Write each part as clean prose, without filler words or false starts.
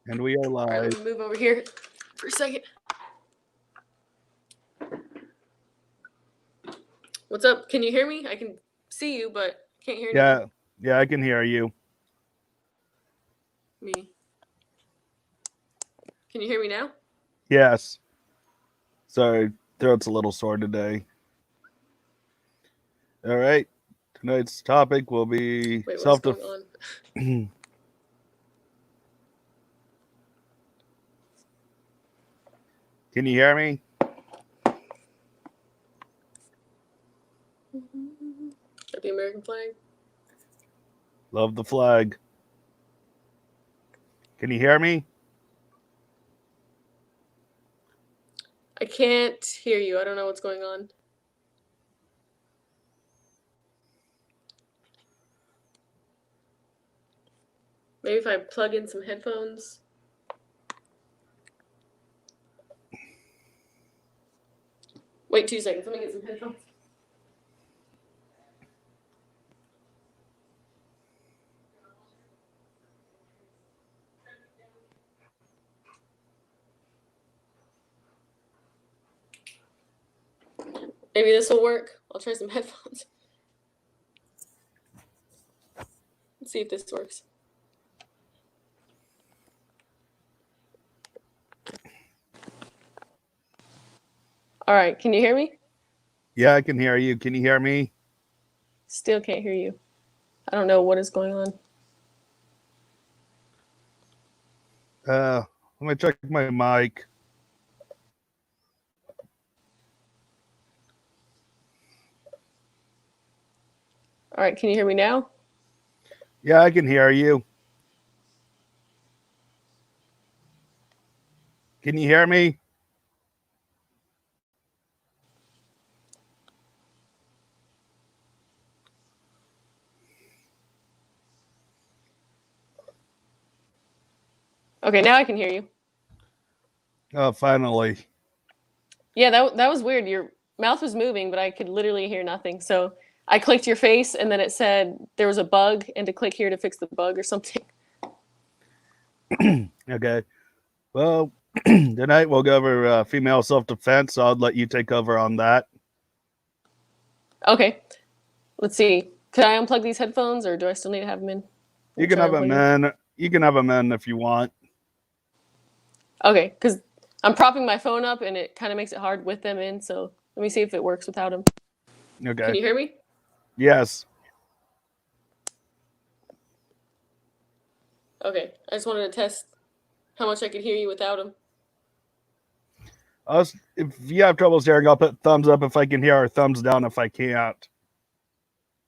And we are All right, live. let me move over here for a second. What's up? Can you hear me? I can see you, but can't hear anything. Yeah, I can hear you. Me. Can you hear me now? Yes. Sorry, throat's a little sore today. All right. Tonight's topic will be Wait, what's self going def. on? Can you hear me? Got the American flag. Love the flag. Can you hear me? I can't hear you. I don't know what's going on. Maybe if I plug in some headphones. Wait 2 seconds. Let me get some headphones. Maybe this will work. I'll try some headphones. Let's see if this works. All right, can you hear me? Yeah, I can hear you. Can you hear me? Still can't hear you. I don't know what is going on. Let me check my mic. All right, can you hear me now? Yeah, I can hear you. Can you hear me? Okay, now I can hear you. Oh, finally. Yeah, that was weird. Your mouth was moving, but I could literally hear nothing. So I clicked your face, and then it said there was a bug, and to click here to fix the bug or something. Okay. Well, tonight we'll go over female self defense. So I'll let you take over on that. Okay, let's see. Could I unplug these headphones, or do I still need to have them in? You can have them in. You can have them in if you want. Okay, because I'm propping my phone up, and it kind of makes it hard with them in. So let me see if it works without them. Okay. Can you hear me? Yes. Okay, I just wanted to test how much I could hear you without them. If you have trouble hearing, I'll put thumbs up if I can hear, or thumbs down if I can't.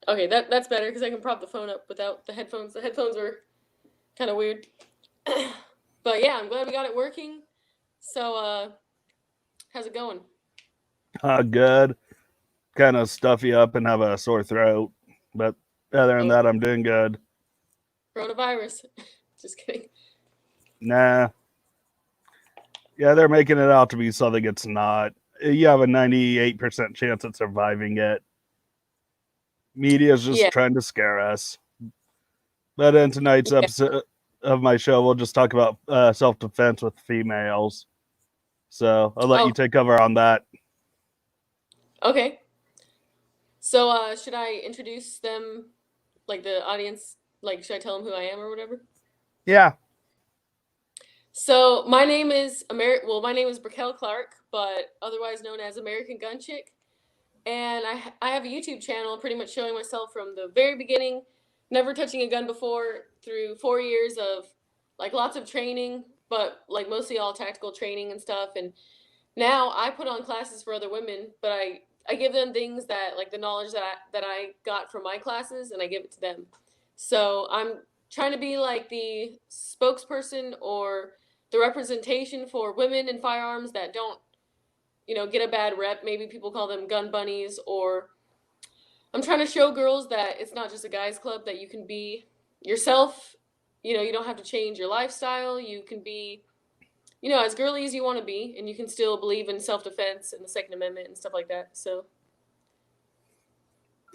Okay, that's better because I can prop the phone up without the headphones. The headphones were kind of weird. But yeah, I'm glad we got it working. So, how's it going? Good. Kind of stuffy up and have a sore throat. But other than Oh, that, I'm doing good. coronavirus. Just kidding. Nah. Yeah, they're making it out to be something it's not. You have a 98% chance at surviving it. Media's just Yeah. trying to scare us. But in tonight's Yeah. episode of my show, we'll just talk about self defense with females. So I'll let you Oh, take over on that. okay. So, should I introduce them, like the audience? Like, should I tell them who I am or whatever? Yeah. So, my name is my name is Brickell Clark, but otherwise known as American Gun Chick. And I have a YouTube channel pretty much showing myself from the very beginning, never touching a gun before, through 4 years of like lots of training, but like mostly all tactical training and stuff. And now I put on classes for other women, but I give them things that like the knowledge that I got from my classes, and I give it to them. So I'm trying to be like the spokesperson or the representation for women in firearms that don't, get a bad rep. Maybe people call them gun bunnies, or I'm trying to show girls that it's not just a guys club, that you can be yourself. You don't have to change your lifestyle. You can be, as girly as you want to be, and you can still believe in self-defense and the Second Amendment and stuff like that. So,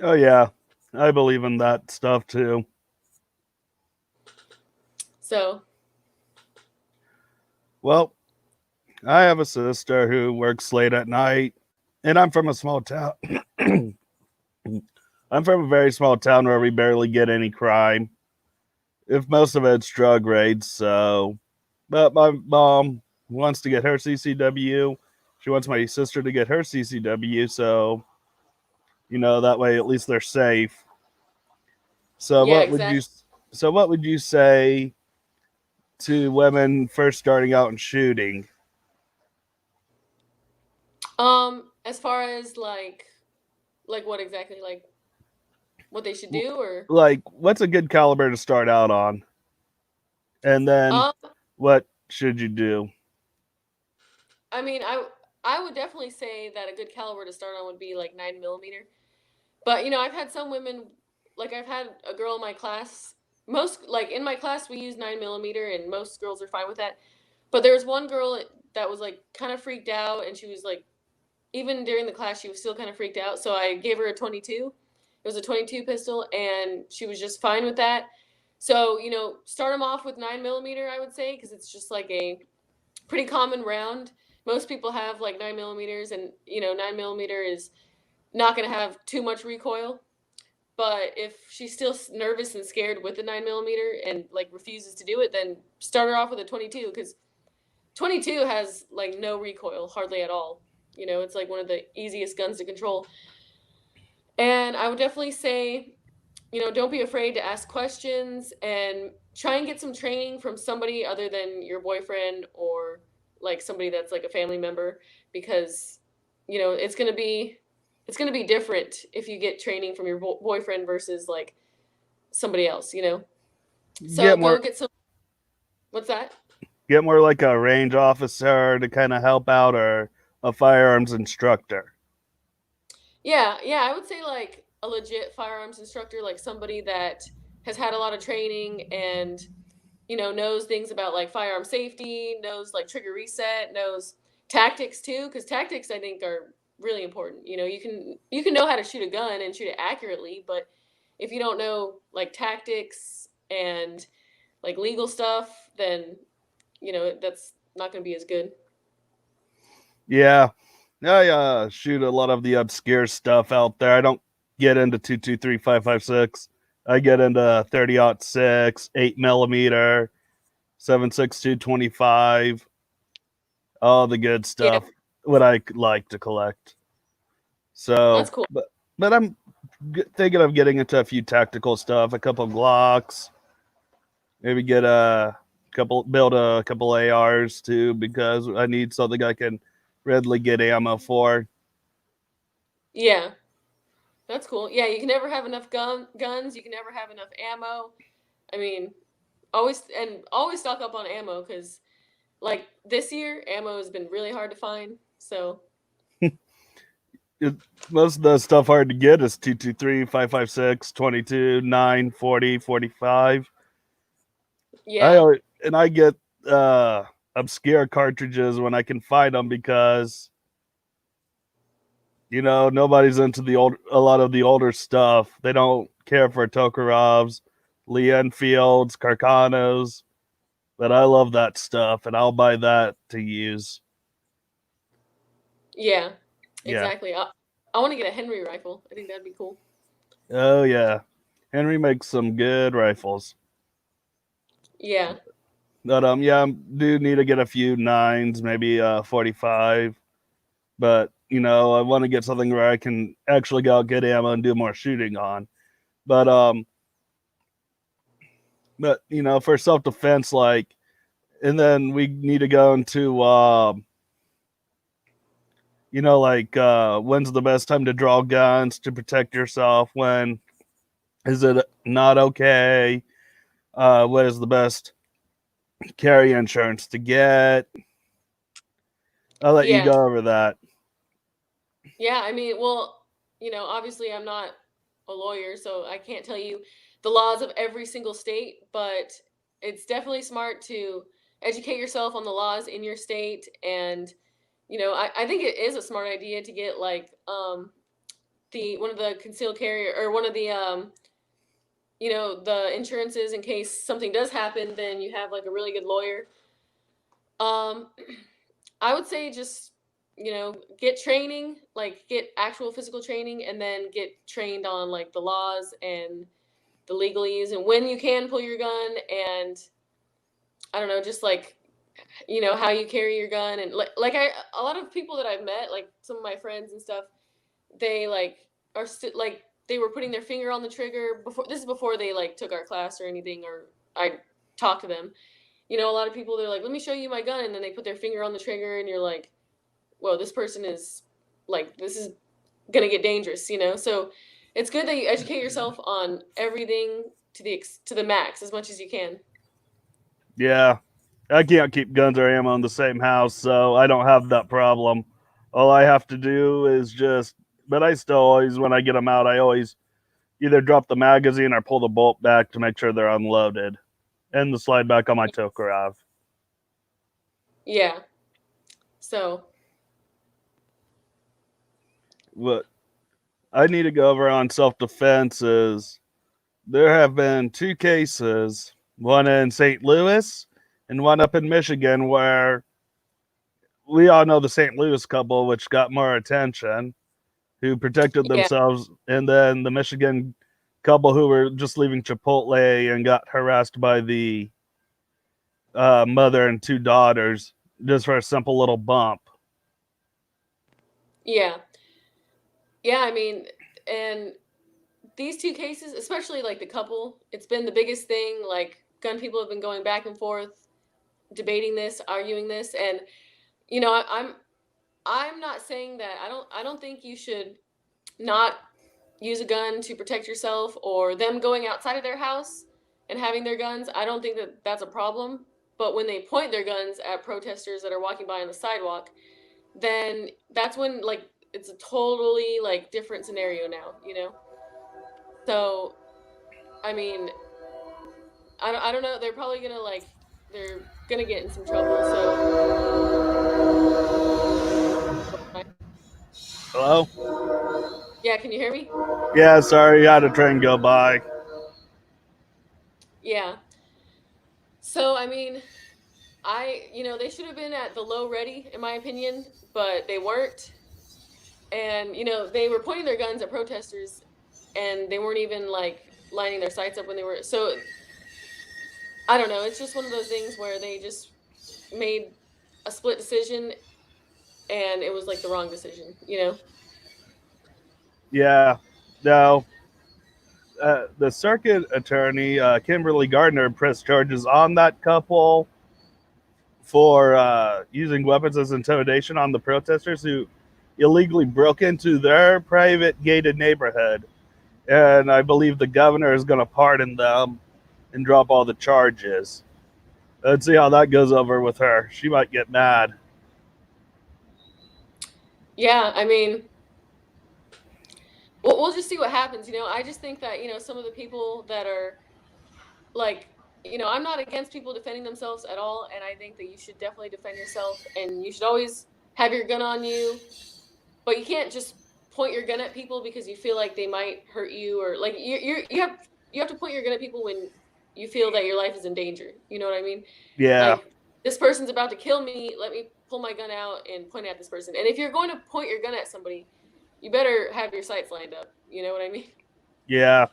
Oh, yeah. I believe in that stuff too. so Well, I have a sister who works late at night, and I'm from a small town. I'm from a very small town where we barely get any crime. If most of it's drug raids, so. But my mom wants to get her CCW. She wants my sister to get her CCW, so that way at least they're safe. So Yeah, what would you exactly. so what would you say to women first starting out in shooting? As far as like what exactly, like what they should do, or Like, what's a good caliber to start out on? And then um, what should you do? I mean, I would definitely say that a good caliber to start on would be like 9 millimeter. But I've had some women, like I've had a girl in my class. Most like in my class, we use 9 millimeter, and most girls are fine with that. But there was one girl that was like kind of freaked out, and she was like, even during the class, she was still kind of freaked out. So I gave her a 22. It was a 22 pistol, and she was just fine with that. So start them off with 9 millimeter, I would say, because it's just like a pretty common round. Most people have like 9 millimeters, and 9 millimeter is not going to have too much recoil. But if she's still nervous and scared with the 9 millimeter and like refuses to do it, then start her off with a 22, because 22 has like no recoil hardly at all. It's like one of the easiest guns to control. And I would definitely say, don't be afraid to ask questions and try and get some training from somebody other than your boyfriend, or like somebody that's like a family member, because it's going to be different if you get training from your boyfriend versus like somebody else. So Get go more get some. What's that? get more like a range officer to kind of help out, or a firearms instructor. Yeah, yeah, I would say like a legit firearms instructor, like somebody that has had a lot of training and knows things about like firearm safety, knows like trigger reset, knows tactics too, because tactics I think are really important. You can know how to shoot a gun and shoot it accurately, but if you don't know like tactics and like legal stuff, then that's not going to be as good. Yeah, I shoot a lot of the obscure stuff out there. I don't get into 223 556. I get into 30-06, 8 millimeter, 7.62 25, all the good Yeah, stuff. What I like to collect. that's So, cool. but I'm thinking of getting into a few tactical stuff, a couple Glocks, maybe get build a couple ARs too, because I need something I can readily get ammo for. Yeah, that's cool. Yeah, you can never have enough guns. You can never have enough ammo. I mean, always stock up on ammo, because like this year, ammo has been really hard to find. So It, most of the stuff hard to get is 223 556 22 9 40 45. yeah, I get obscure cartridges when I can find them, because nobody's into a lot of the older stuff. They don't care for Tokarovs, Lee Enfields, Carcanos, but I love that stuff, and I'll buy that to use. yeah, Yeah. exactly. I want to get a Henry rifle. I think that'd be cool. Oh yeah. Henry makes some good rifles. Yeah, But yeah, I do need to get a few nines, maybe 45. But I want to get something where I can actually go out, get ammo, and do more shooting on. But for self defense, like, and then we need to go into like, when's the best time to draw guns to protect yourself? When is it not okay? What is the best carry insurance to get? I'll let you yeah, go over that. yeah. I mean, well, obviously I'm not a lawyer, so I can't tell you the laws of every single state, but it's definitely smart to educate yourself on the laws in your state. And I think it is a smart idea to get like the one of the concealed carrier, or one of the the insurances, in case something does happen, then you have like a really good lawyer. Um, I would say just, get training, like get actual physical training, and then get trained on like the laws and the legalese and when you can pull your gun, and I don't know, just like, how you carry your gun, and a lot of people that I've met, like some of my friends and stuff, they like are like they were putting their finger on the trigger before. This is before they like took our class or anything, or I talked to them. A lot of people, they're like, "Let me show you my gun," and then they put their finger on the trigger, and you're like, "Whoa, this person is like, this is gonna get dangerous," So it's good that you educate yourself on everything to the max as much as you can. Yeah, I can't keep guns or ammo in the same house, so I don't have that problem. All I have to do is just, but I still always, when I get them out, I always either drop the magazine or pull the bolt back to make sure they're unloaded, and the slide back on my Tokarev. Yeah. So What I need to go over on self defense is there have been two cases, one in St. Louis and one up in Michigan, where we all know the St. Louis couple, which got more attention, who protected yeah, themselves, and then the Michigan couple who were just leaving Chipotle and got harassed by the mother and two daughters just for a simple little bump. yeah, yeah. I mean, and these two cases, especially like the couple, it's been the biggest thing. Like gun people have been going back and forth, debating this, arguing this, and I'm not saying that I don't think you should not use a gun to protect yourself, or them going outside of their house and having their guns. I don't think that that's a problem. But when they point their guns at protesters that are walking by on the sidewalk, then that's when like it's a totally like different scenario now. So I mean, I don't know. They're probably gonna like they're gonna get in some trouble. So Hello? yeah, can you hear me? Yeah, sorry, I had a train go by. Yeah. So I mean, they should have been at the low ready, in my opinion, but they weren't. And they were pointing their guns at protesters, and they weren't even like lining their sights up when they were. So I don't know. It's just one of those things where they just made a split decision, and it was like the wrong decision. Yeah, no, the circuit attorney, Kimberly Gardner, pressed charges on that couple for using weapons as intimidation on the protesters who illegally broke into their private gated neighborhood. And I believe the governor is going to pardon them and drop all the charges. Let's see how that goes over with her. She might get mad. Yeah, I mean, we'll just see what happens. I just think that some of the people that are like, I'm not against people defending themselves at all, and I think that you should definitely defend yourself, and you should always have your gun on you, but you can't just point your gun at people because you feel like they might hurt you, or like you have to point your gun at people when you feel that your life is in danger. You know what I mean? Yeah, Like, this person's about to kill me. Let me pull my gun out and point it at this person. And if you're going to point your gun at somebody, you better have your sights lined up. You know what I mean? yeah.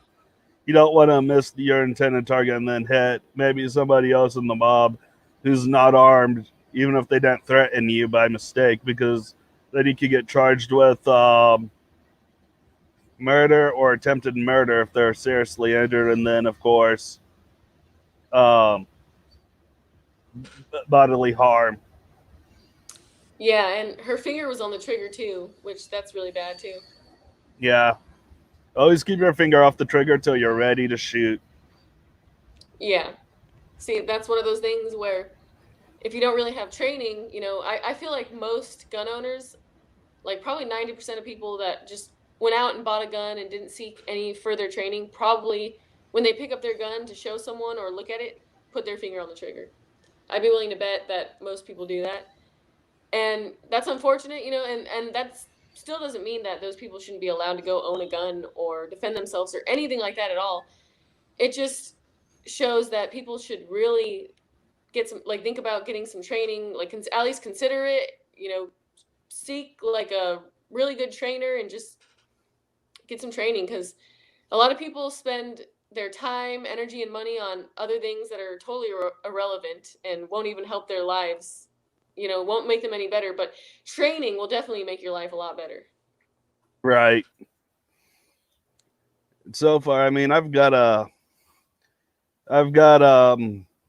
You don't want to miss your intended target and then hit maybe somebody else in the mob who's not armed, even if they didn't threaten you by mistake, because then you could get charged with murder or attempted murder if they're seriously injured, and then, of course, um, bodily harm. Yeah, and her finger was on the trigger too, which that's really bad too. Yeah. Always keep your finger off the trigger till you're ready to shoot. Yeah. See, that's one of those things where if you don't really have training, I feel like most gun owners, like probably 90% of people that just went out and bought a gun and didn't seek any further training, probably when they pick up their gun to show someone or look at it, put their finger on the trigger. I'd be willing to bet that most people do that. And that's unfortunate, and that's still doesn't mean that those people shouldn't be allowed to go own a gun or defend themselves or anything like that at all. It just shows that people should really get some, like, think about getting some training, like, at least consider it, seek like a really good trainer and just get some training, because a lot of people spend their time, energy, and money on other things that are totally irrelevant and won't even help their lives, won't make them any better. But training will definitely make your life a lot better. Right. So far, I mean, I've got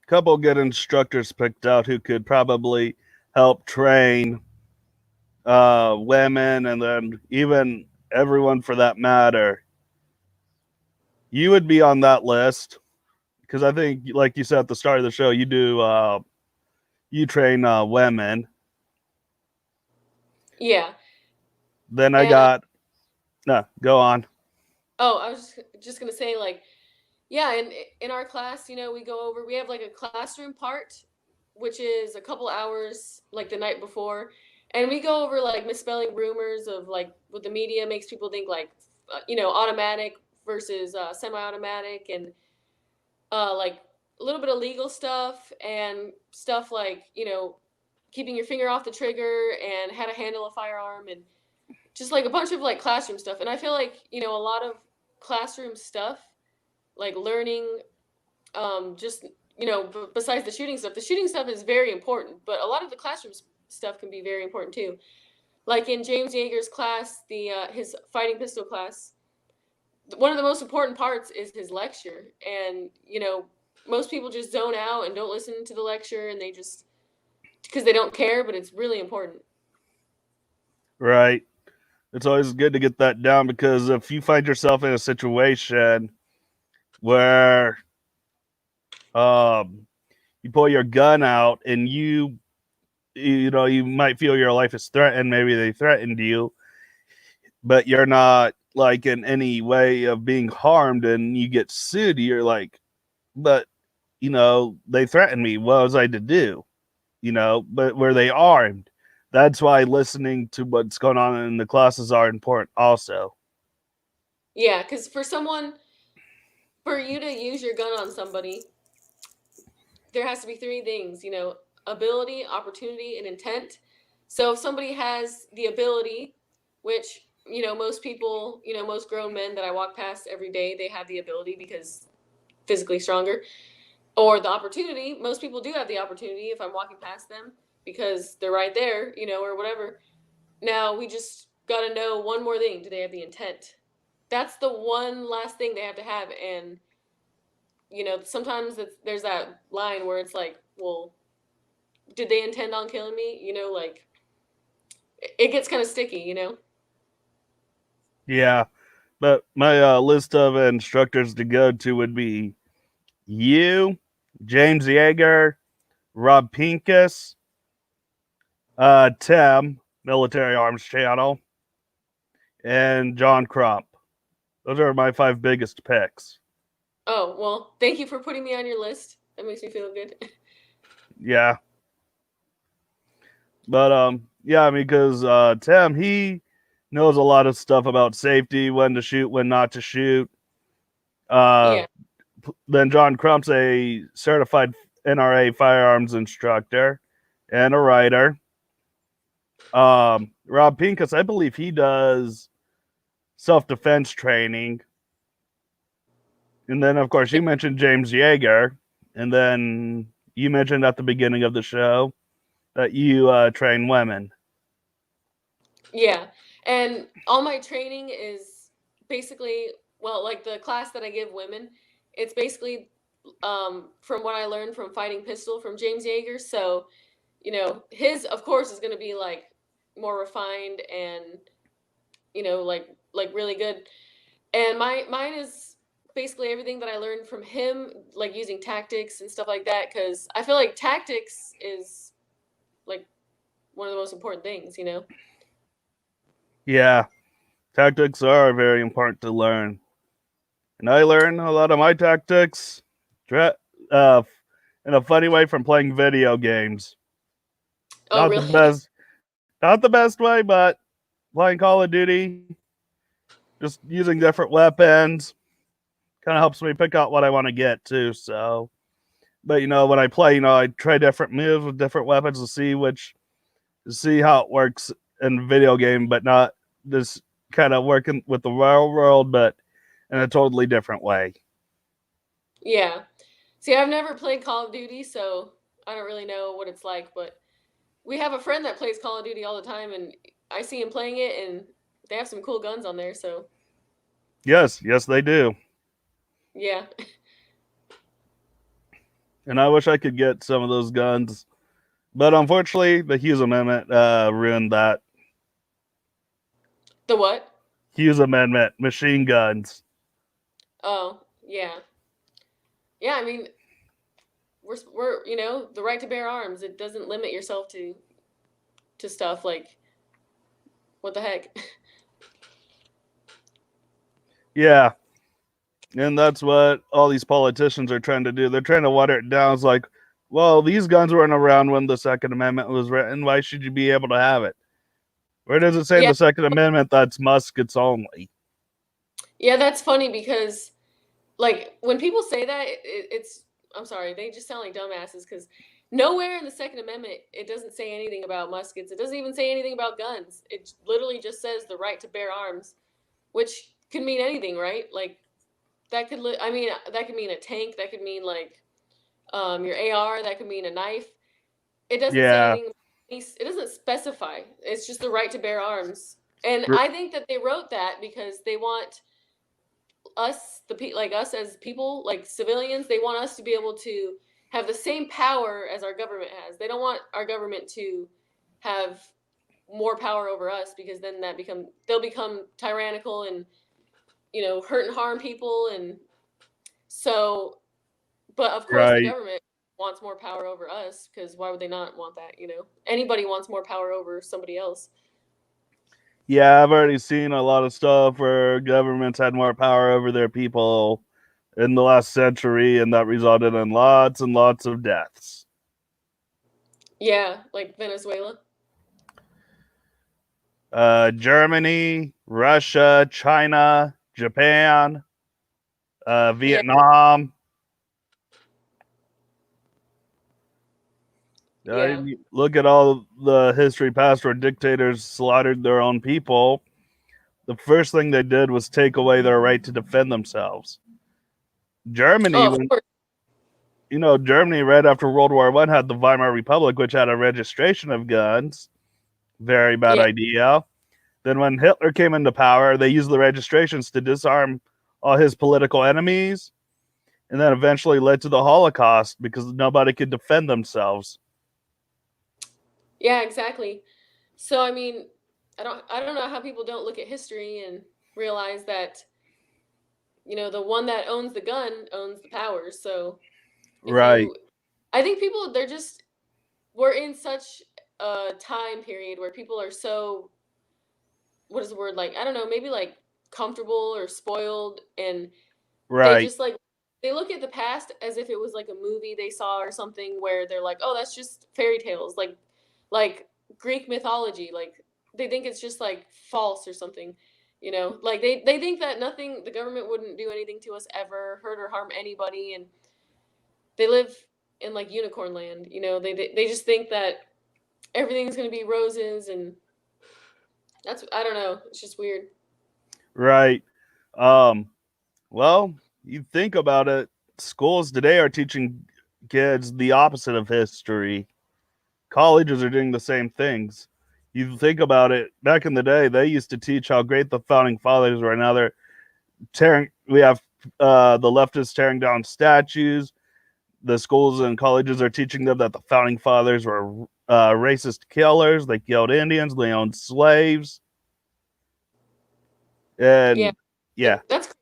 couple good instructors picked out who could probably help train women, and then even everyone for that matter. You would be on that list because I think, like you said at the start of the show, you train women. Yeah. Then I And got no. Go on. oh, I was just gonna say, like, yeah, in our class, we have like a classroom part, which is a couple hours like the night before, and we go over like misspelling rumors of like what the media makes people think, like, automatic versus semi-automatic, and like a little bit of legal stuff and stuff like, keeping your finger off the trigger and how to handle a firearm, and just like a bunch of like classroom stuff. And I feel like, a lot of classroom stuff, like learning, just, besides the shooting stuff is very important, but a lot of the classroom stuff can be very important too. Like in James Yeager's class, his fighting pistol class, one of the most important parts is his lecture. And, most people just zone out and don't listen to the lecture, and they just, because they don't care, but it's really important. Right. It's always good to get that down, because if you find yourself in a situation where you pull your gun out and you might feel your life is threatened, maybe they threatened you, but you're not like in any way of being harmed, and you get sued, you're like, but they threatened me, what was I to do? But were they armed? That's why listening to what's going on in the classes are important also. Yeah, because for you to use your gun on somebody, there has to be three things, ability, opportunity, and intent. So if somebody has the ability, which, most people, most grown men that I walk past every day, they have the ability because physically stronger. Or the opportunity, most people do have the opportunity if I'm walking past them because they're right there, or whatever. Now we just got to know one more thing. Do they have the intent? That's the one last thing they have to have. And, sometimes there's that line where it's like, well, did they intend on killing me? Like, it gets kind of sticky. Yeah, but my list of instructors to go to would be you, James Yeager, Rob Pincus, Tim, Military Arms Channel, and John Crump. Those are my 5 biggest picks. Oh, well, thank you for putting me on your list. That makes me feel good. Yeah. But yeah, I mean, because Tim, he knows a lot of stuff about safety, when to shoot, when not to shoot. Yeah. Then John Crump's a certified NRA firearms instructor and a writer. Rob Pincus, I believe he does self-defense training. And then, of course, you mentioned James Yeager. And then you mentioned at the beginning of the show that you train women. Yeah. And all my training is basically, well, like the class that I give women, it's basically from what I learned from fighting pistol from James Yeager. So, his, of course, is going to be like more refined and, like really good. And mine is basically everything that I learned from him, like using tactics and stuff like that, because I feel like tactics is like one of the most important things. Yeah, tactics are very important to learn. And I learn a lot of my tactics uh, in a funny way from playing video games. Oh, Not the really? best, not the best way, but playing Call of Duty, just using different weapons, kind of helps me pick out what I want to get too. So But when I play, I try different moves with different weapons to see how it works in video game, but not just kind of working with the real world, but in a totally different way. Yeah. See, I've never played Call of Duty, so I don't really know what it's like, but we have a friend that plays Call of Duty all the time, and I see him playing it, and they have some cool guns on there, so Yes, they do. yeah. And I wish I could get some of those guns, but unfortunately, the Hughes Amendment ruined that. The what? Hughes Amendment, machine guns. Oh, yeah. Yeah, I mean, we're the right to bear arms. It doesn't limit yourself to stuff like what the heck. Yeah, and that's what all these politicians are trying to do. They're trying to water it down. It's like, well, these guns weren't around when the Second Amendment was written. Why should you be able to have it? Where does it say in Yeah. the Second Amendment that's muskets only? Yeah, that's funny because like when people say that, it's I'm sorry, they just sound like dumbasses because nowhere in the Second Amendment it doesn't say anything about muskets. It doesn't even say anything about guns. It literally just says the right to bear arms, which could mean anything, right? Like that could I mean that could mean a tank, that could mean like your AR, that could mean a knife. It doesn't say Yeah, anything. It doesn't specify. It's just the right to bear arms, and I think that they wrote that because they want us, like us as people, like civilians, they want us to be able to have the same power as our government has. They don't want our government to have more power over us because then they'll become tyrannical and hurt and harm people and so but of course the right. government wants more power over us because why would they not want that? Anybody wants more power over somebody else. Yeah, I've already seen a lot of stuff where governments had more power over their people in the last century, and that resulted in lots and lots of deaths. Yeah, like Venezuela. Germany, Russia, China, Japan, Yeah. Vietnam. Yeah. Look at all the history past where dictators slaughtered their own people. The first thing they did was take away their right to defend themselves. Germany, Oh, of when course. Germany right after World War I had the Weimar Republic, which had a registration of guns. Very bad Yeah. idea. Then when Hitler came into power, they used the registrations to disarm all his political enemies, and then eventually led to the Holocaust because nobody could defend themselves. Yeah, exactly. So I mean, I don't know how people don't look at history and realize that the one that owns the gun owns the power. So if Right, you I think people we're in such a time period where people are so what is the word, like I don't know, maybe like comfortable or spoiled, and they right, just like they look at the past as if it was like a movie they saw or something where they're like, oh, that's just fairy tales, like Greek mythology. Like they think it's just like false or something. Like they think that nothing the government wouldn't do anything to us ever, hurt or harm anybody, and they live in like unicorn land. They just think that everything's gonna be roses, and that's I don't know. It's just weird. right. Um, well, you think about it, schools today are teaching kids the opposite of history. Colleges are doing the same things. You think about it, back in the day, they used to teach how great the founding fathers were. Now they're tearing, we have the leftists tearing down statues. The schools and colleges are teaching them that the founding fathers were racist killers. They killed Indians, they owned slaves. Yeah, And yeah, that's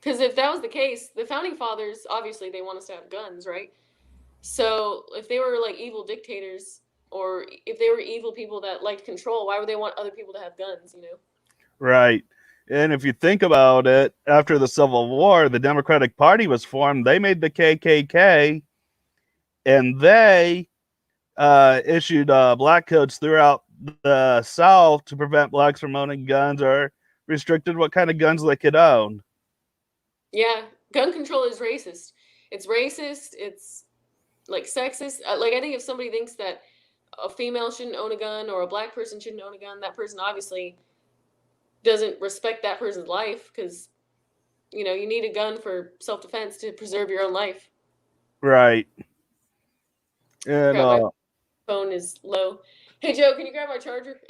because if that was the case, the founding fathers obviously they want us to have guns, right? So if they were like evil dictators, or if they were evil people that liked control, why would they want other people to have guns? right. And if you think about it, after the Civil War, the Democratic Party was formed. They made the KKK, and they issued black codes throughout the South to prevent blacks from owning guns or restricted what kind of guns they could own. Yeah, gun control is racist. It's racist. It's like sexist. Like I think if somebody thinks that a female shouldn't own a gun or a black person shouldn't own a gun, that person obviously doesn't respect that person's life, because you need a gun for self-defense to preserve your own life. Right. And Crap, my phone is low. Hey Joe, can you grab my charger?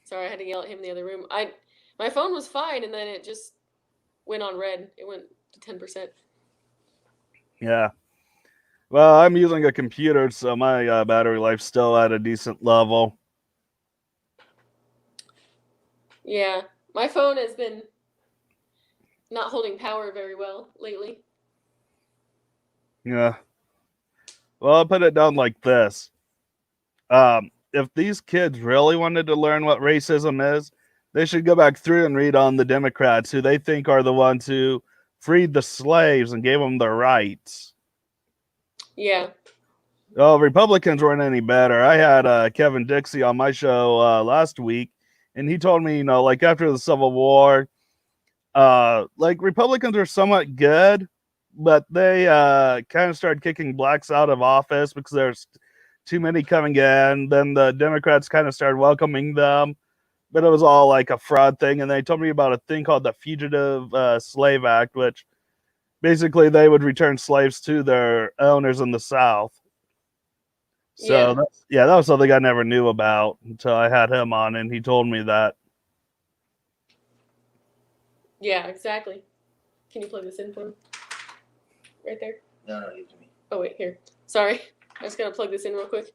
Sorry, I had to yell at him in the other room. My phone was fine, and then it just went on red. It went to 10%. yeah. Well, I'm using a computer, so my battery life's still at a decent level. Yeah, my phone has been not holding power very well lately. Yeah. Well, I'll put it down like this. If these kids really wanted to learn what racism is, they should go back through and read on the Democrats, who they think are the ones who freed the slaves and gave them their rights. Yeah. Oh, Republicans weren't any better. I had Kevin Dixie on my show last week, and he told me, like after the Civil War, like Republicans are somewhat good, but they kind of started kicking blacks out of office because there's too many coming in. Then the Democrats kind of started welcoming them, but it was all like a fraud thing. And they told me about a thing called the Fugitive Slave Act, which basically they would return slaves to their owners in the South. So that was something I never knew about until I had him on, and he told me that. Yeah, exactly. Can you plug this in for me? Right there? No, give it to me. Oh, wait, here. Sorry. I just gotta plug this in real quick.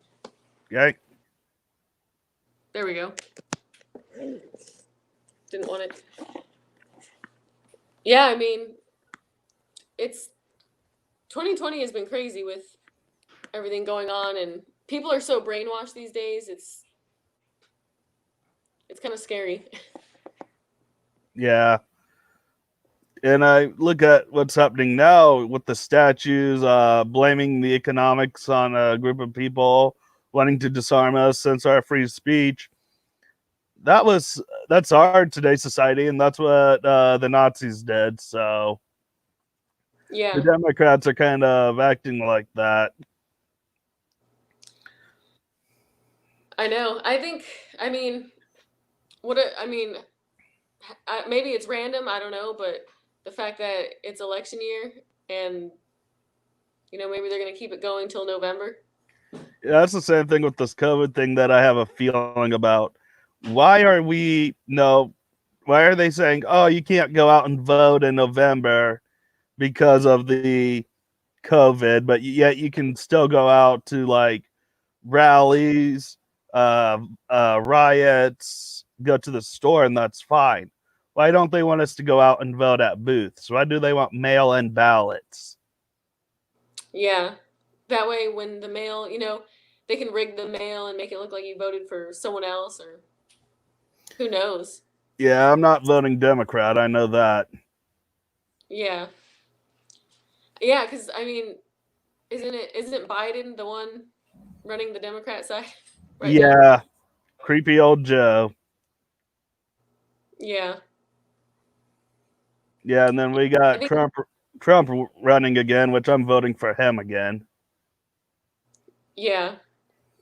Okay. There we go. Didn't want it. Yeah, I mean, it's 2020 has been crazy with everything going on, and people are so brainwashed these days. It's kind of scary. Yeah. And I look at what's happening now with the statues, blaming the economics on a group of people wanting to disarm us, censor free speech. That's our today's society, and that's what the Nazis did. So Yeah. the Democrats are kind of acting like that. I know. Maybe it's random. I don't know, but the fact that it's election year and maybe they're gonna keep it going till November. Yeah, that's the same thing with this COVID thing that I have a feeling about. Why are they saying, oh, you can't go out and vote in November because of the COVID, but yet you can still go out to like rallies, riots, go to the store, and that's fine. Why don't they want us to go out and vote at booths? Why do they want mail-in ballots? Yeah. That way when the mail, they can rig the mail and make it look like you voted for someone else, or who knows. Yeah, I'm not voting Democrat. I know that. Yeah. Yeah, because isn't Biden the one running the Democrat side right now? Yeah. Creepy old Joe. Yeah. Yeah, and then we got Trump running again, which I'm voting for him again. Yeah.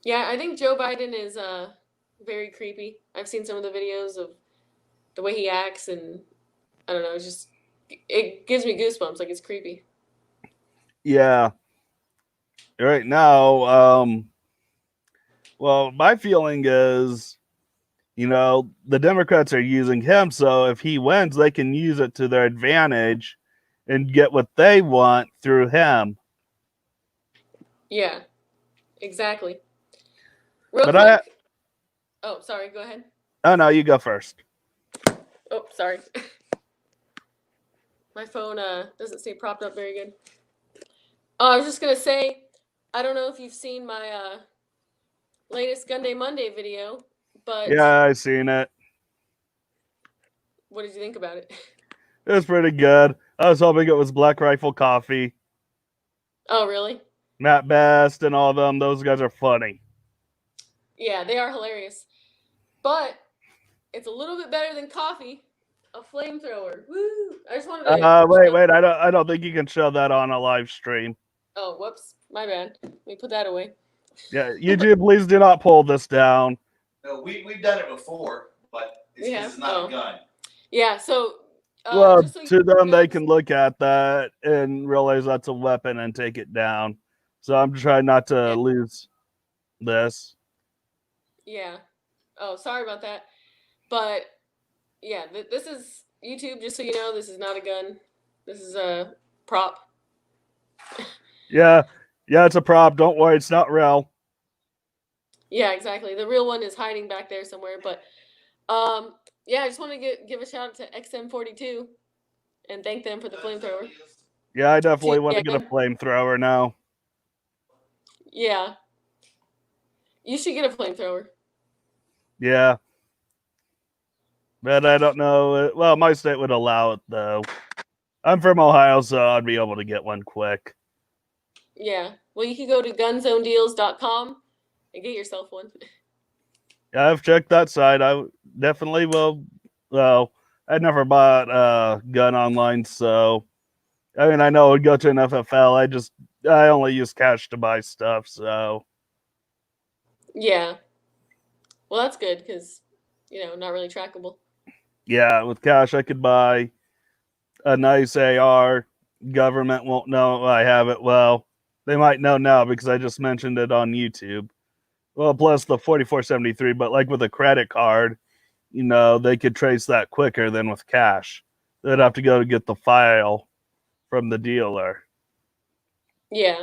Yeah, I think Joe Biden is very creepy. I've seen some of the videos of the way he acts, and I don't know, it gives me goosebumps. Like, it's creepy. Yeah. Right now, well, my feeling is, the Democrats are using him, so if he wins, they can use it to their advantage and get what they want through him. Yeah, exactly. Oh, sorry, go ahead. Oh, no, you go first. Oh, sorry. My phone doesn't stay propped up very good. I was just going to say, I don't know if you've seen my latest Gun Day Monday video, but... Yeah, I seen it. What did you think about it? It was pretty good. I was hoping it was Black Rifle Coffee. Oh, really? Matt Best and all of them. Those guys are funny. Yeah, they are hilarious. But it's a little bit better than coffee. A flamethrower. Woo! I just wanted to... Wait. I don't think you can show that on a live stream. Oh, whoops. My bad. Let me put that away. Yeah, YouTube, please do not pull this down. No, we've done it before, but it's because it's not a gun. Yeah, so Well, just so to them, know, they can look at that and realize that's a weapon and take it down. So I'm trying not to lose this. Yeah. Oh, sorry about that. But yeah, this is YouTube. Just so you know, this is not a gun. This is a prop. Yeah, it's a prop. Don't worry, it's not real. Yeah, exactly. The real one is hiding back there somewhere. But yeah, I just want to give a shout out to XM42 and thank them for the flamethrower. Yeah, I definitely want to get a flamethrower now. Yeah. You should get a flamethrower. Yeah. But I don't know. Well, my state would allow it, though. I'm from Ohio, so I'd be able to get one quick. Yeah. Well, you can go to gunzonedeals.com and get yourself one. Yeah, I've checked that site. I definitely will. Well, I never bought a gun online, so I mean, I know it would go to an FFL. I only use cash to buy stuff, so Yeah. Well, that's good because, not really trackable. Yeah, with cash, I could buy a nice AR. Government won't know I have it. Well, they might know now because I just mentioned it on YouTube. Well, plus the 4473, but like with a credit card, they could trace that quicker than with cash. They'd have to go to get the file from the dealer. Yeah.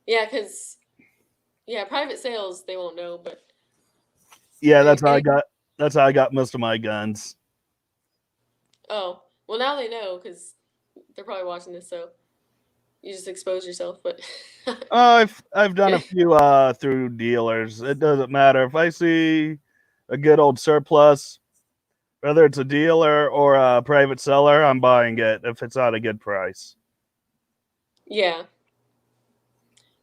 Yeah, because private sales they won't know, but yeah, that's how I got most of my guns. Oh, well now they know because they're probably watching this, so you just expose yourself. But I've done a few through dealers. It doesn't matter if I see a good old surplus, whether it's a dealer or a private seller, I'm buying it if it's at a good price. Yeah.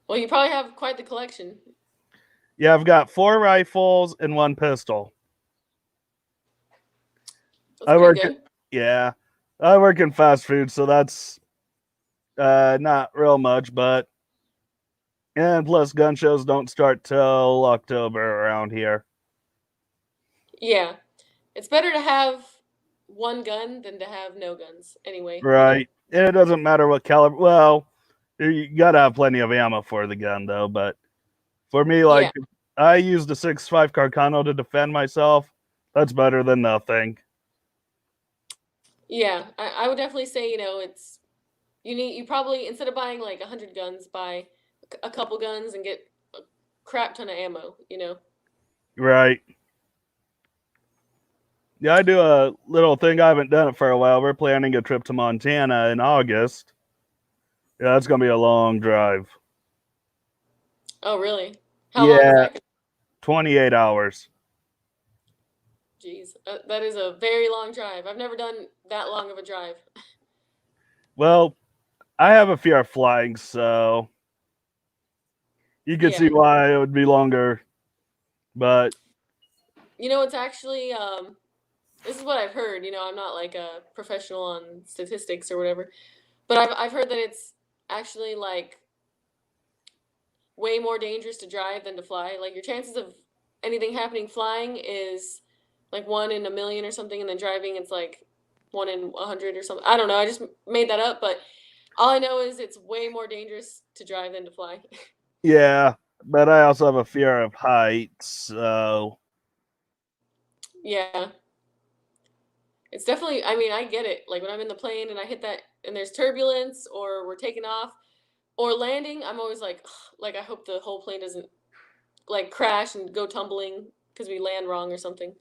Well, you probably have quite the collection. Yeah, I've got 4 rifles and 1 pistol. That's pretty good. Yeah, I work in fast food, so that's not real much, and plus gun shows don't start till October around here. Yeah. It's better to have one gun than to have no guns anyway. Right. And it doesn't matter what caliber. Well, you got to have plenty of ammo for the gun, though. But for me, I used a 6.5 Carcano to defend myself. That's better than nothing. Yeah, I would definitely say, you probably, instead of buying like 100 guns, buy a couple guns and get a crap ton of ammo, Right. Yeah, I do a little thing. I haven't done it for a while. We're planning a trip to Montana in August. Yeah, it's going to be a long drive. Oh, really? How long is that? 28 hours. Jeez, that is a very long drive. I've never done that long of a drive. Well, I have a fear of flying, so you can see why it would be longer. But it's actually this is what I've heard. I'm not like a professional on statistics or whatever, but I've heard that it's actually like way more dangerous to drive than to fly. Like your chances of anything happening flying is like 1 in a million or something, and then driving it's like 1 in 100 or something. I don't know. I just made that up, but all I know is it's way more dangerous to drive than to fly. Yeah, but I also have a fear of heights, so yeah. It's definitely, I get it. Like when I'm in the plane and I hit that and there's turbulence or we're taking off or landing, I'm always like I hope the whole plane doesn't like crash and go tumbling because we land wrong or something.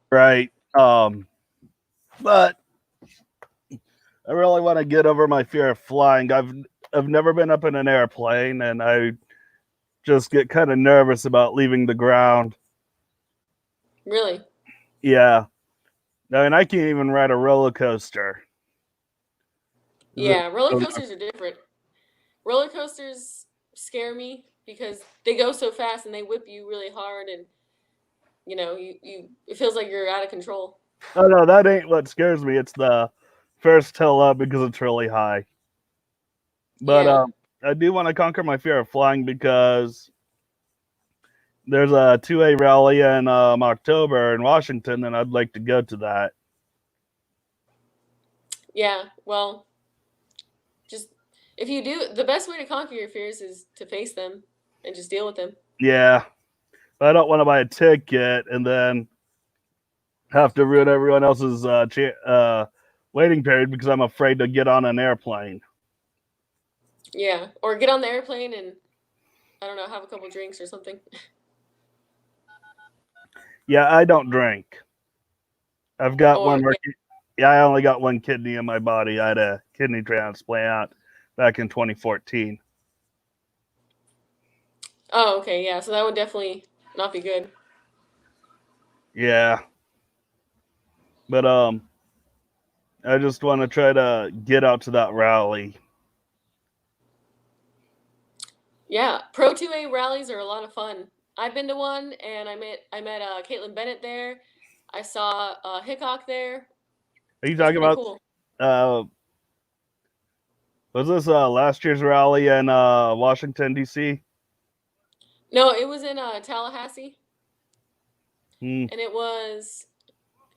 Right. But I really want to get over my fear of flying. I've never been up in an airplane, and I just get kind of nervous about leaving the ground. Really? Yeah. I mean, I can't even ride a roller coaster. Yeah, roller coasters are different. Roller coasters scare me because they go so fast and they whip you really hard, and it feels like you're out of control. Oh no, that ain't what scares me. It's the first hill up because it's really high. But I do want to conquer my fear of flying because there's a 2A rally in October in Washington, and I'd like to go to that. Yeah, well, just if you do, the best way to conquer your fears is to face them and just deal with them. Yeah, but I don't want to buy a ticket and then have to ruin everyone else's waiting period because I'm afraid to get on an airplane. Yeah, or get on the airplane and I don't know, have a couple drinks or something. Yeah, I don't drink. I've got Or one. Yeah, I only got one kidney in my body. I had a kidney transplant back in 2014. oh, okay, yeah, so that would definitely not be good. Yeah, but I just want to try to get out to that rally. Yeah, Pro 2A rallies are a lot of fun. I've been to one, and I met Caitlin Bennett there. I saw Hickok there. Are you It was talking pretty about? cool. Was this last year's rally in Washington D.C.? No, it was in Tallahassee, Hmm. and it was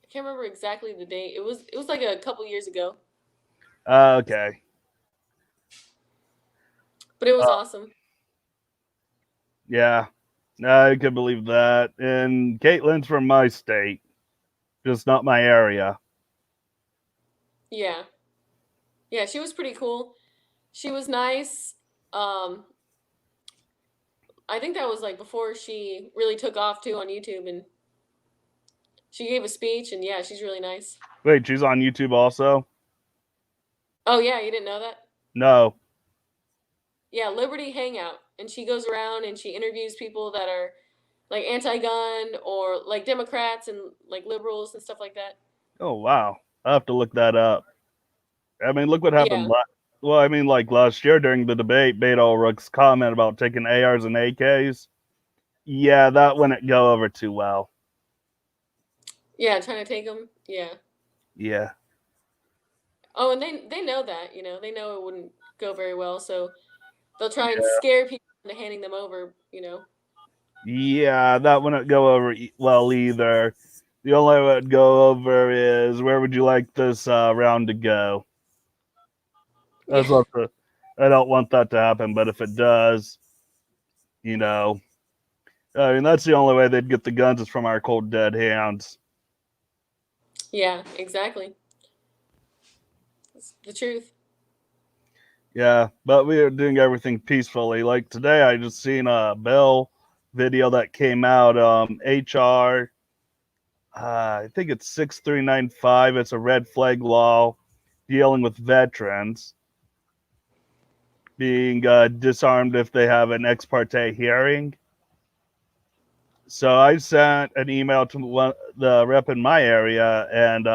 I can't remember exactly the date. It was like a couple years ago, Okay. but it was Uh, awesome. yeah, I could believe that. And Caitlin's from my state, just not my area. Yeah, yeah, she was pretty cool. She was nice. Um, I think that was like before she really took off too on YouTube, and she gave a speech, and yeah, she's really nice. Wait, she's on YouTube also? Oh yeah, you didn't know that? No. Yeah, Liberty Hangout, and she goes around and she interviews people that are like anti-gun or like Democrats and like liberals and stuff like that. Oh wow, I have to look that up. I mean, look what happened. Yeah, Well, I mean, like last year during the debate, Beto O'Rourke's comment about taking ARs and AKs. Yeah, that wouldn't go over too well. yeah, trying to take them. Yeah. Yeah. Oh, and they know that, they know it wouldn't go very well, so they'll try and Yeah. scare people into handing them over. Yeah, that wouldn't go over well either. The only way it would go over is where would you like this round to go? That's Yeah. what I don't want that to happen, but if it does, you know, I mean, that's the only way they'd get the guns is from our cold dead hands. Yeah, exactly. It's the truth. Yeah, but we are doing everything peacefully. Like today, I just seen a bill video that came out. HR, I think it's 6395. It's a red flag law dealing with veterans being disarmed if they have an ex parte hearing. So I sent an email to the rep in my area and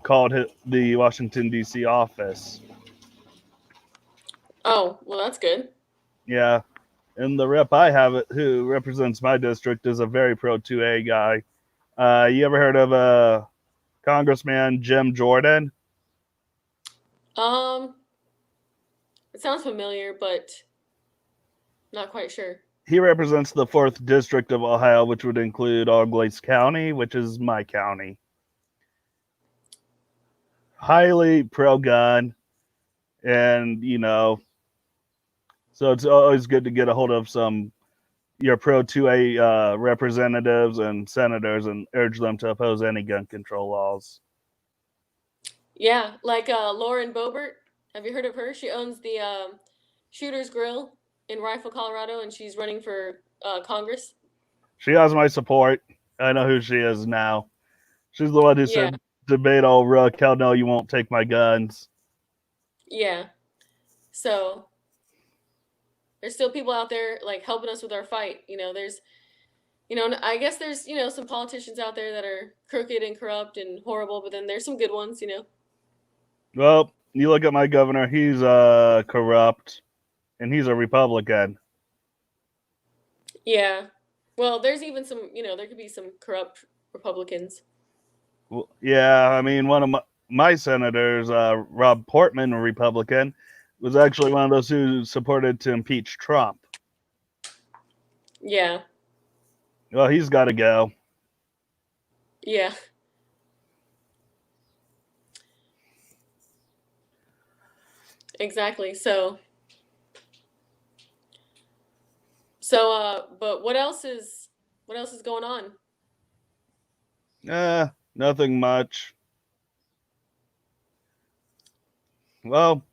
called the Washington D.C. office. Oh, well, that's good. Yeah, and the rep I have it who represents my district is a very pro 2A guy. You ever heard of Congressman Jim Jordan? Um, it sounds familiar, but not quite sure. He represents the 4th District of Ohio, which would include Auglaize County, which is my county. Highly pro-gun, and so it's always good to get a hold of your pro 2A representatives and senators and urge them to oppose any gun control laws. Yeah, like Lauren Boebert. Have you heard of her? She owns the Shooter's Grill in Rifle, Colorado, and she's running for Congress. She has my support. I know who she is now. She's the one who Yeah, said to Beto O'Rourke, "Hell no, you won't take my guns." yeah. So there's still people out there like helping us with our fight. I guess there's some politicians out there that are crooked and corrupt and horrible, but then there's some good ones. Well, you look at my governor; he's corrupt, and he's a Republican. Yeah. Well, there's even some, there could be some corrupt Republicans. Well, yeah, I mean my senators, Rob Portman, a Republican, was actually one of those who supported to impeach Trump. Yeah. Well, he's got to go. Yeah. Exactly. So, but what else is going on? Nothing much. Well,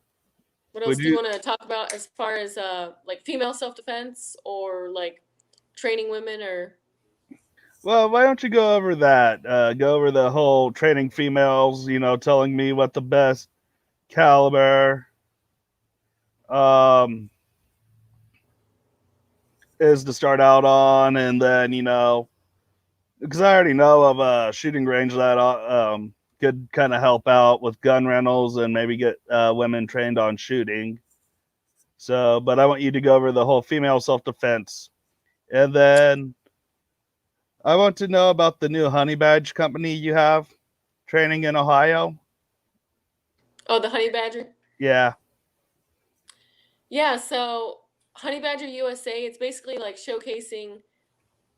What else would do you you? want to talk about as far as like female self-defense or like training women or Well, why don't you go over that? Go over the whole training females. Telling me what the best caliber um is to start out on, and then because I already know of a shooting range that could kind of help out with gun rentals and maybe get women trained on shooting. So, but I want you to go over the whole female self-defense, and then I want to know about the new Honey Badge company you have training in Ohio. oh, the Honey Badger? Yeah. Yeah, so Honey Badger USA, it's basically like showcasing,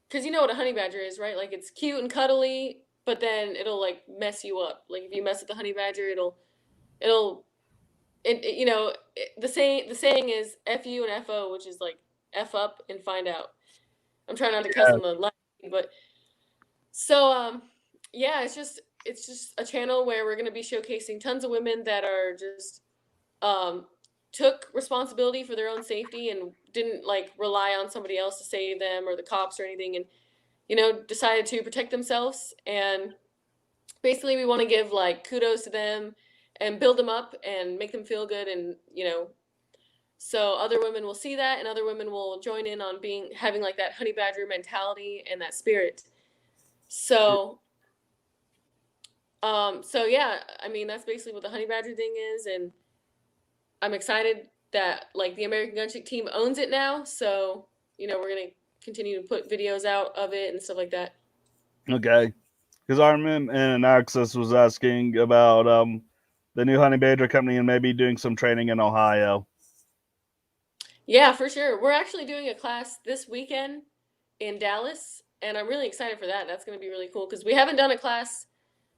because you know what a honey badger is, right? Like it's cute and cuddly, but then it'll like mess you up. Like if you mess with the honey badger, it'll the saying is "fu" and "fo," which is like "f up" and "find out." I'm trying not to cuss Yeah. on the live, but so yeah, it's just a channel where we're gonna be showcasing tons of women that are just um took responsibility for their own safety and didn't like rely on somebody else to save them or the cops or anything, and decided to protect themselves. And basically, we want to give like kudos to them and build them up and make them feel good. And, so other women will see that and other women will join in on having like that honey badger mentality and that spirit. So, so yeah, I mean, that's basically what the honey badger thing is. And I'm excited that like the American Gunchick team owns it now. So, we're going to continue to put videos out of it and stuff like that. Okay. Because Armin and Axis was asking about the new Honey Badger company and maybe doing some training in Ohio. Yeah, for sure. We're actually doing a class this weekend in Dallas, and I'm really excited for that. That's going to be really cool because we haven't done a class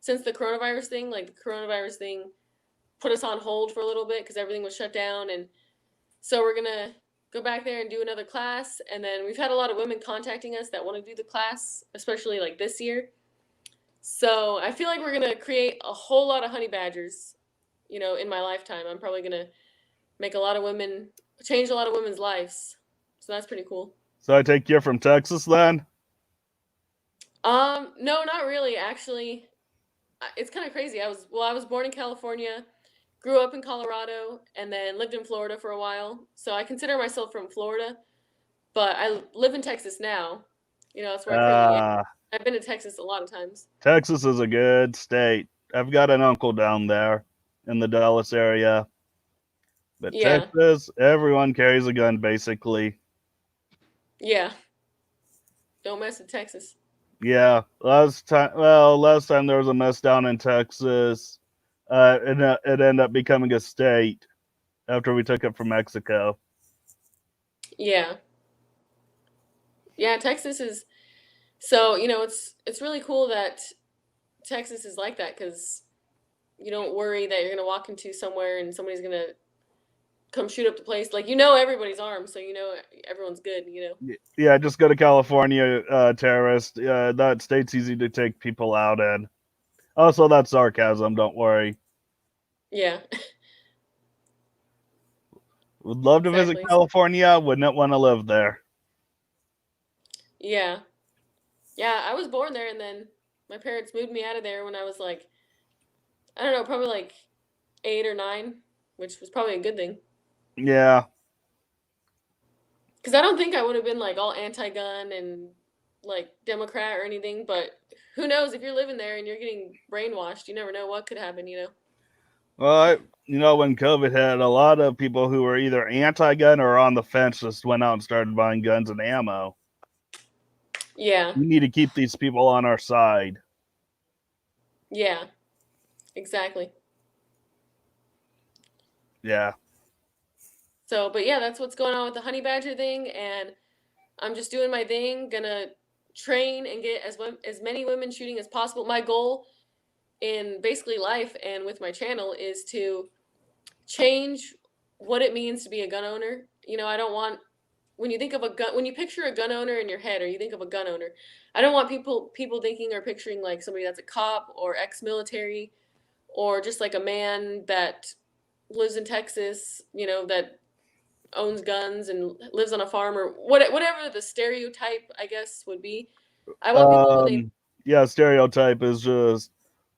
since the coronavirus thing. Like the coronavirus thing put us on hold for a little bit because everything was shut down, and so we're going to go back there and do another class. And then we've had a lot of women contacting us that want to do the class, especially like this year. So I feel like we're going to create a whole lot of honey badgers, in my lifetime. I'm probably going to make change a lot of women's lives. So that's pretty cool. So I take you're from Texas then? No, not really. Actually, it's kind of crazy. I was born in California, grew up in Colorado, and then lived in Florida for a while. So I consider myself from Florida, but I live in Texas now. That's where I currently am. I've been to Texas a lot of times. Texas is a good state. I've got an uncle down there in the Dallas area. But Yeah. Texas, everyone carries a gun basically. Yeah. Don't mess with Texas. Yeah. Last time there was a mess down in Texas. It ended up becoming a state after we took it from Mexico. Yeah. Yeah, Texas is so, it's really cool that Texas is like that because you don't worry that you're going to walk into somewhere and somebody's going to come shoot up the place. Like, everybody's armed, so everyone's good, Yeah, just go to California, terrorist. That state's easy to take people out in. Also, that's sarcasm, don't worry. Yeah. Would love to visit Exactly. California, wouldn't want to live there. Yeah. Yeah, I was born there and then my parents moved me out of there when I was like, I don't know, probably like 8 or 9, which was probably a good thing. Yeah. Because I don't think I would have been like all anti-gun and like Democrat or anything, but who knows if you're living there and you're getting brainwashed, you never know what could happen, Well, when COVID hit, a lot of people who were either anti-gun or on the fence just went out and started buying guns and ammo. Yeah. We need to keep these people on our side. Yeah. Exactly. Yeah. So, but yeah, that's what's going on with the honey badger thing, and I'm just doing my thing. Gonna train and get as many women shooting as possible. My goal in basically life and with my channel is to change what it means to be a gun owner. You know, I don't want when you think of a gun when you picture a gun owner in your head or you think of a gun owner, I don't want people thinking or picturing like somebody that's a cop or ex-military or just like a man that lives in Texas, you know, that owns guns and lives on a farm or whatever the stereotype I guess would be. I want people when they Um, yeah, stereotype is just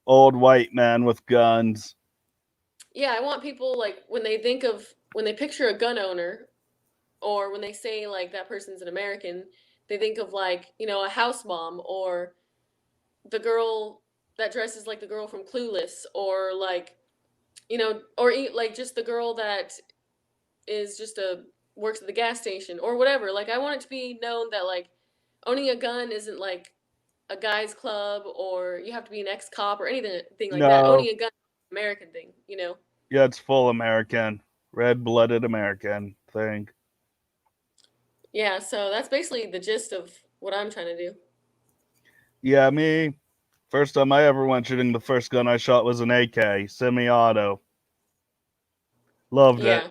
old white man with guns. yeah, I want people like when they picture a gun owner or when they say like that person's an American, they think of like, you know, a house mom or the girl that dresses like the girl from Clueless or like, you know, or like just the girl that is just a works at the gas station or whatever. Like I want it to be known that like owning a gun isn't like a guy's club or you have to be an ex-cop or anything like that. No, Owning a gun is an American thing, you know. yeah, it's full American, red-blooded American thing. Yeah, so that's basically the gist of what I'm trying to do. Yeah, me. First time I ever went shooting, the first gun I shot was an AK, semi-auto. Loved it. Yeah.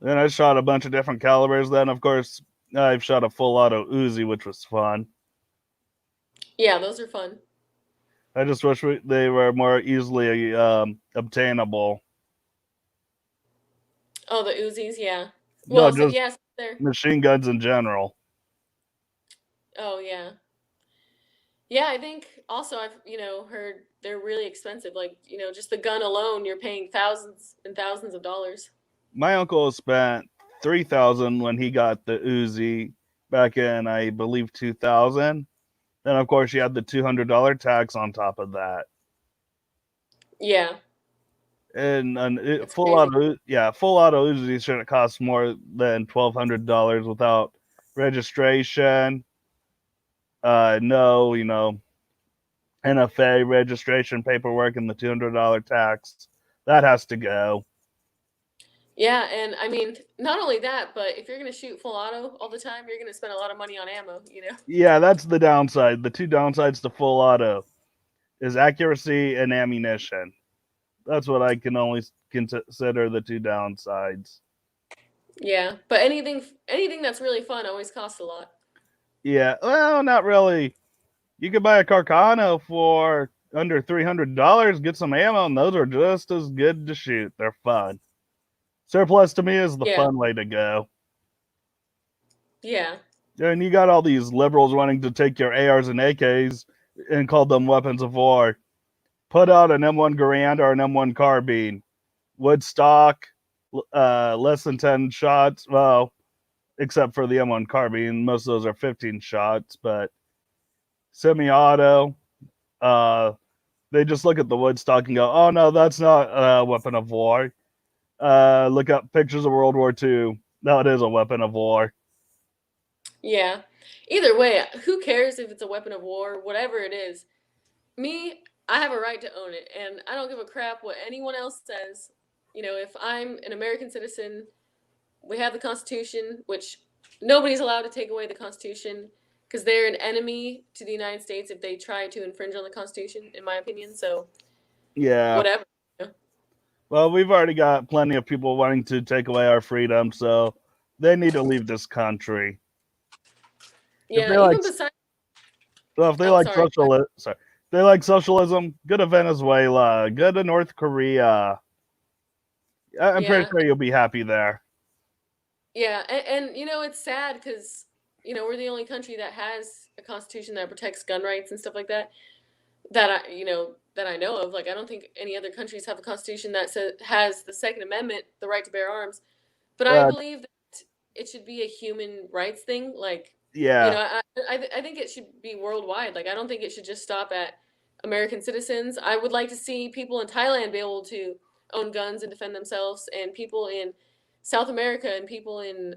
Then I shot a bunch of different calibers. Then, of course, I've shot a full auto Uzi, which was fun. Yeah, those are fun. I just wish they were more easily obtainable. Oh, the Uzis, yeah. No, Well, so just yes, they're machine guns in general. oh yeah. Yeah, I think also I've, you know, heard they're really expensive. Like, you know, just the gun alone, you're paying thousands and thousands of dollars. My uncle spent 3,000 when he got the Uzi back in, I believe, 2000. Then, of course, you had the $200 tax on top of that. Yeah, And it's crazy. full auto Uzi shouldn't cost more than $1,200 without registration. No, NFA registration paperwork and the $200 tax. That has to go. Yeah, and I mean, not only that, but if you're gonna shoot full auto all the time, you're gonna spend a lot of money on ammo, you know? Yeah, that's the downside. The two downsides to full auto is accuracy and ammunition. That's what I can only consider the two downsides. Yeah, but anything that's really fun always costs a lot. Yeah, well, not really. You could buy a Carcano for under $300, get some ammo, and those are just as good to shoot. They're fun. Surplus to me is the Yeah, fun way to go. yeah, And you got all these liberals wanting to take your ARs and AKs and call them weapons of war. Put out an M1 Garand or an M1 carbine. Woodstock, less than 10 shots. Well, except for the M1 carbine, most of those are 15 shots. But semi-auto, they just look at the Woodstock and go, "Oh no, that's not a weapon of war." Look up pictures of World War II. No, it is a weapon of war. yeah. Either way, who cares if it's a weapon of war, whatever it is? Me, I have a right to own it, and I don't give a crap what anyone else says. You know, if I'm an American citizen, we have the Constitution, which nobody's allowed to take away the Constitution because they're an enemy to the United States if they try to infringe on the Constitution, in my opinion. So, Yeah. whatever. You know? Well, we've already got plenty of people wanting to take away our freedom, so they need to leave this country. If Yeah, they like, even besides. well, if they Oh, like sorry. socialism, go to Venezuela, go to North Korea. I'm pretty Yeah, sure you'll be happy there. yeah, and you know it's sad because you know we're the only country that has a constitution that protects gun rights and stuff like that. That I know of. Like I don't think any other countries have a constitution that has the Second Amendment, the right to bear arms. But I Uh, believe that it should be a human rights thing. Like, you know, yeah, I think it should be worldwide. Like, I don't think it should just stop at American citizens. I would like to see people in Thailand be able to own guns and defend themselves, and people in South America and people in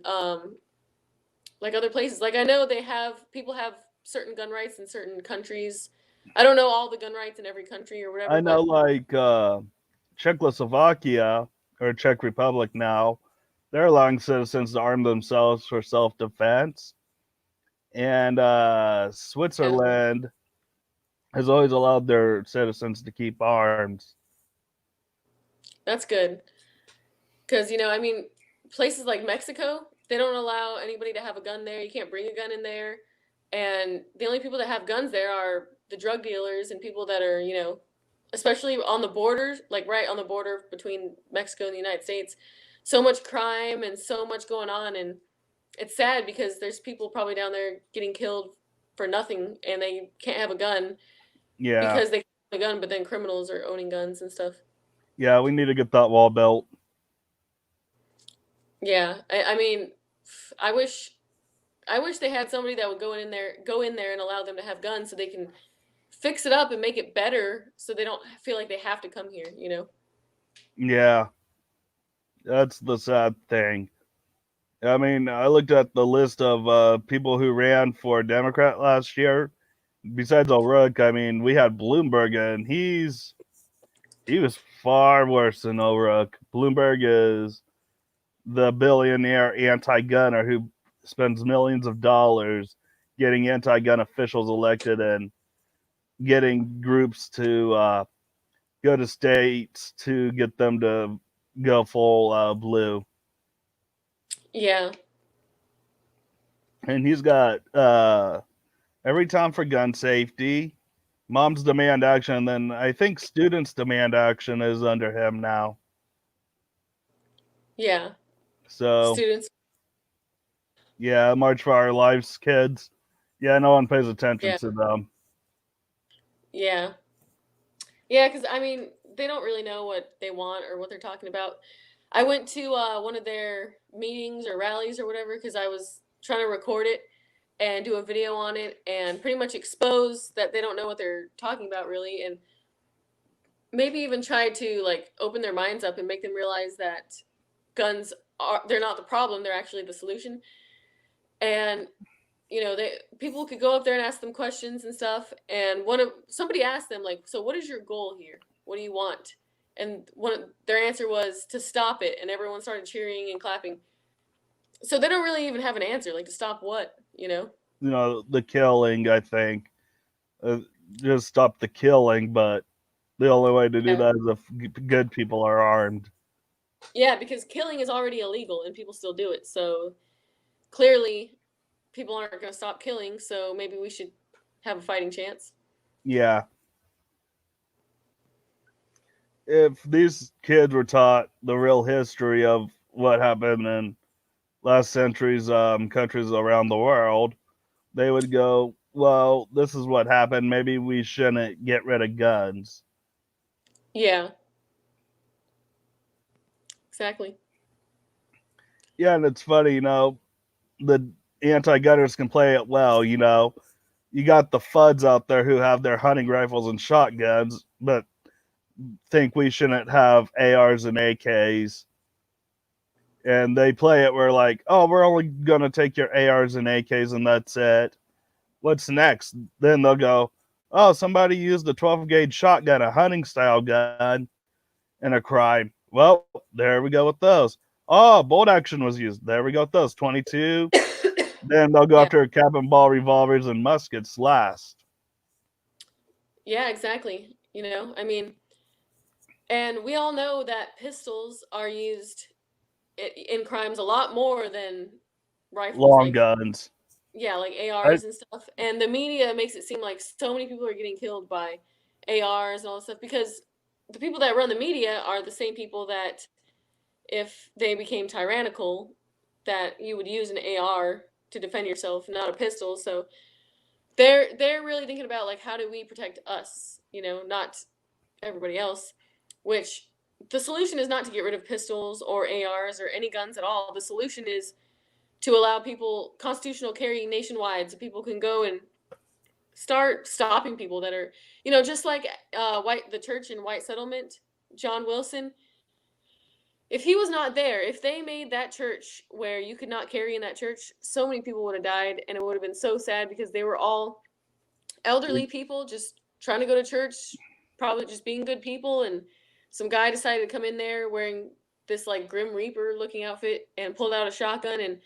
like other places. Like, I know they have people have certain gun rights in certain countries. I don't know all the gun rights in every country or whatever, I know, but like Czechoslovakia or Czech Republic now, they're allowing citizens to arm themselves for self-defense, and yeah, Switzerland has always allowed their citizens to keep arms. that's good. Because, I mean, places like Mexico, they don't allow anybody to have a gun there. You can't bring a gun in there. And the only people that have guns there are the drug dealers and people that are, especially on the borders, like right on the border between Mexico and the United States. So much crime and so much going on. And it's sad because there's people probably down there getting killed for nothing and they can't have a gun Yeah, because they can't have a gun, but then criminals are owning guns and stuff. yeah, we need to get that wall built. Yeah. I mean, I wish they had somebody that would go in there and allow them to have guns so they can fix it up and make it better so they don't feel like they have to come here. Yeah, that's the sad thing. I mean, I looked at the list of people who ran for Democrat last year. Besides O'Rourke, I mean, we had Bloomberg, and he was far worse than O'Rourke. Bloomberg is the billionaire anti-gunner who spends millions of dollars getting anti-gun officials elected and getting groups to go to states to get them to go full blue. Yeah. And he's got every time for gun safety, moms demand action, and then I think students demand action is under him now. Yeah. So Students. yeah, March for Our Lives kids. Yeah, no one pays attention Yeah. to them. Yeah. Yeah, because I mean, they don't really know what they want or what they're talking about. I went to one of their meetings or rallies or whatever because I was trying to record it and do a video on it and pretty much expose that they don't know what they're talking about really, and maybe even try to like open their minds up and make them realize that they're not the problem, they're actually the solution. And people could go up there and ask them questions and stuff, and somebody asked them like, so what is your goal here, what do you want? And their answer was to stop it, and everyone started cheering and clapping. So they don't really even have an answer, like to stop what. You know, the killing, I think. Uh, just stop the killing, but the only way to do Yeah. that is if good people are armed. Yeah, because killing is already illegal and people still do it, so clearly people aren't going to stop killing, so maybe we should have a fighting chance. Yeah. If these kids were taught the real history of what happened in last century's countries around the world, they would go, well, this is what happened. Maybe we shouldn't get rid of guns. Yeah. Exactly. Yeah, and it's funny, the anti-gunners can play it well, You got the FUDs out there who have their hunting rifles and shotguns, but think we shouldn't have ARs and AKs. And they play it where like, oh, we're only going to take your ARs and AKs and that's it. What's next? Then they'll go, oh, somebody used a 12-gauge shotgun, a hunting style gun, in a crime. Well, there we go with those. Oh, bolt action was used. There we go with those. 22. Then they'll go after cap and ball revolvers and muskets last. Yeah, exactly. I mean, and we all know that pistols are used in crimes a lot more than rifles. Long guns. Yeah, like ARs and stuff. And the media makes it seem like so many people are getting killed by ARs and all this stuff because the people that run the media are the same people that, if they became tyrannical, that you would use an AR to defend yourself, not a pistol. So they're really thinking about like, how do we protect us, not everybody else, which the solution is not to get rid of pistols or ARs or any guns at all. The solution is to allow people constitutional carry nationwide so people can go and start stopping people that are, just like the church in White Settlement, John Wilson. If he was not there, if they made that church where you could not carry in that church, so many people would have died, and it would have been so sad because they were all elderly people just trying to go to church, probably just being good people, and some guy decided to come in there wearing this like Grim Reaper looking outfit and pulled out a shotgun and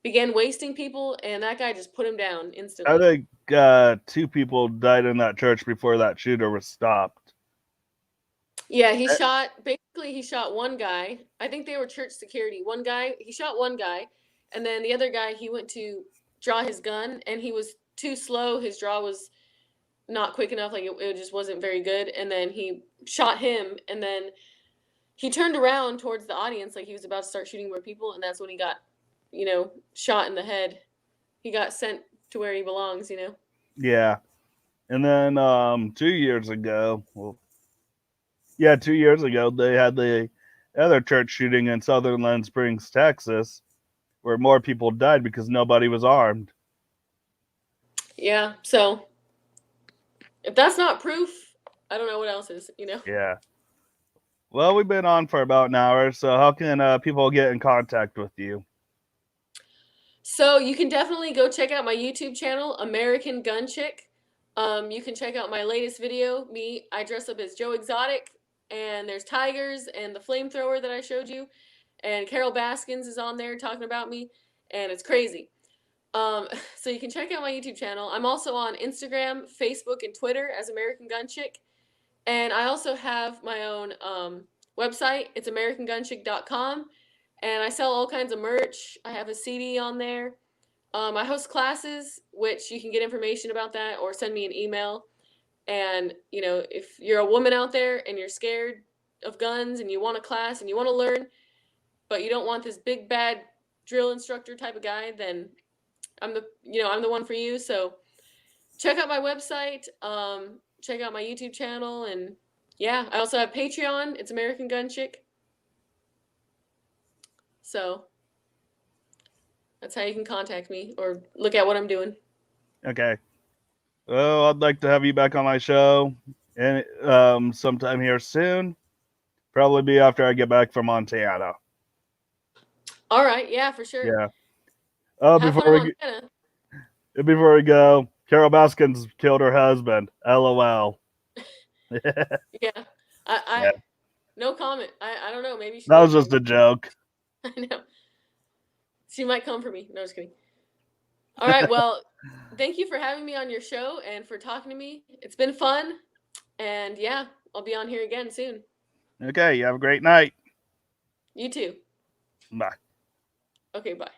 began wasting people, and that guy just put him down instantly. I think 2 people died in that church before that shooter was stopped. Yeah, he shot one guy. I think they were church security. He shot one guy, and then the other guy, he went to draw his gun, and he was too slow. His draw was not quick enough. Like, it just wasn't very good. And then he shot him, and then he turned around towards the audience like he was about to start shooting more people, and that's when he got, shot in the head. He got sent to where he belongs, Yeah. And then 2 years ago, 2 years ago, they had the other church shooting in Sutherland Springs, Texas, where more people died because nobody was armed. Yeah, so if that's not proof, I don't know what else is, Yeah. Well, we've been on for about an hour, so how can people get in contact with you? So you can definitely go check out my YouTube channel, American Gun Chick. You can check out my latest video. I dress up as Joe Exotic, and there's tigers and the flamethrower that I showed you, and Carol Baskins is on there talking about me, and it's crazy. So you can check out my YouTube channel. I'm also on Instagram, Facebook, and Twitter as American Gun Chick. And I also have my own website. It's AmericanGunchick.com. And I sell all kinds of merch. I have a CD on there. I host classes, which you can get information about that or send me an email. And, if you're a woman out there and you're scared of guns and you want a class and you want to learn, but you don't want this big bad drill instructor type of guy, then I'm the one for you. So check out my website. Check out my YouTube channel, and yeah, I also have Patreon. It's American Gun Chick. So that's how you can contact me or look at what I'm doing. Okay. Well, I'd like to have you back on my show and sometime here soon. Probably be after I get back from Montana. All right, yeah, for sure. Yeah. Have fun in Montana. Before we go, Carol Baskins killed her husband. LOL. Yeah. Yeah. No comment. I don't know. Maybe that was just a joke. I know. She might come for me. No, just kidding. All right. Well, thank you for having me on your show and for talking to me. It's been fun. And yeah, I'll be on here again soon. Okay. You have a great night. You too. Bye. Okay. Bye.